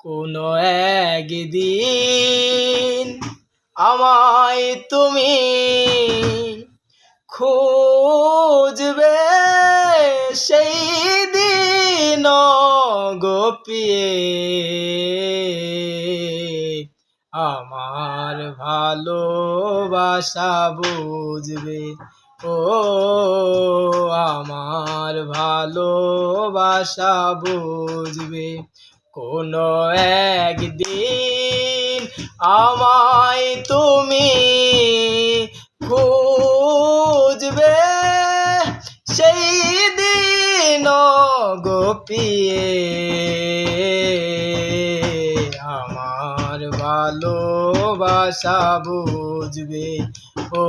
কোনো একদিন আমায় তুমি খুঁজবে, সেই দিন গোপিয়ে আমার ভালোবাসা বুঝবে। ও আমার ভালোবাসা বুঝবে। কোনো একদিন আমায় তুমি খুঁজবে, সেই দিন গোপিয়ে আমার ভালোবাসা বুঝবে। ও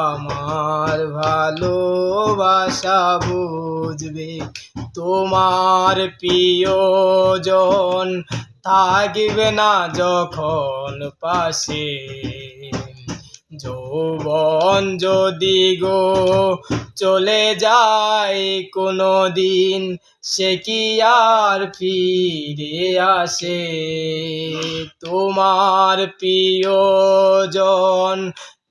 আমার ভালোবাসা বুঝবে। তোমার প্রিয়জন থাকবে না যখন পাশে, যৌবন যদি গো চলে যায় কোনো দিন, সে কি আর ফিরে আসে? তোমার প্রিয়জন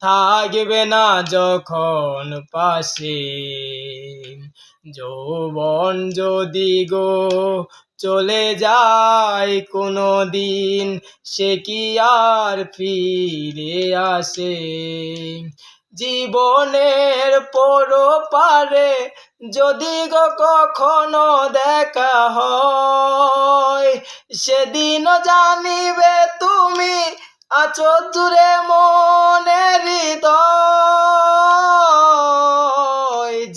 থাকবে না যখন পাশে, যৌবন যদি গো চলে যায় কোনো দিন, সে কি আর ফিরে আসে? জীবনের পরপারে যদি গো কখনো দেখা হয়, সেদিনও জানিবে তুমি আছো দূরে মনের হৃদয়।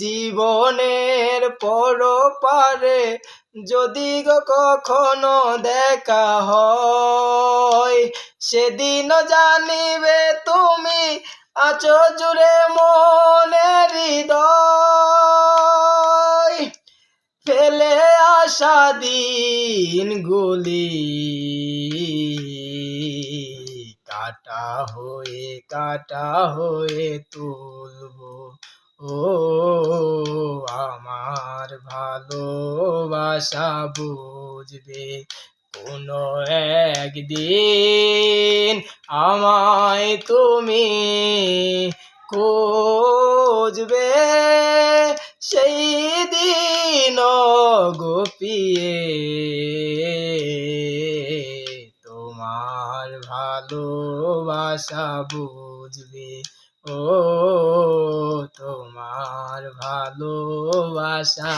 জীবনের পরপারে যদি গো কখনো দেখা হয়, সেদিনও জানিবে তুমি আছো জুড়ে মনের হৃদয়। ফেলে আসা দিনগুলি কাটা হয়ে তুলবো। ও আমার ভালোবাসা বুঝবে। কোনো একদিন আমায় তুমি খুঁজবে, সেই দিন গোপিয়ে তোমার ভালোবাসা বুঝবে। ও তোমার ভালোবাসা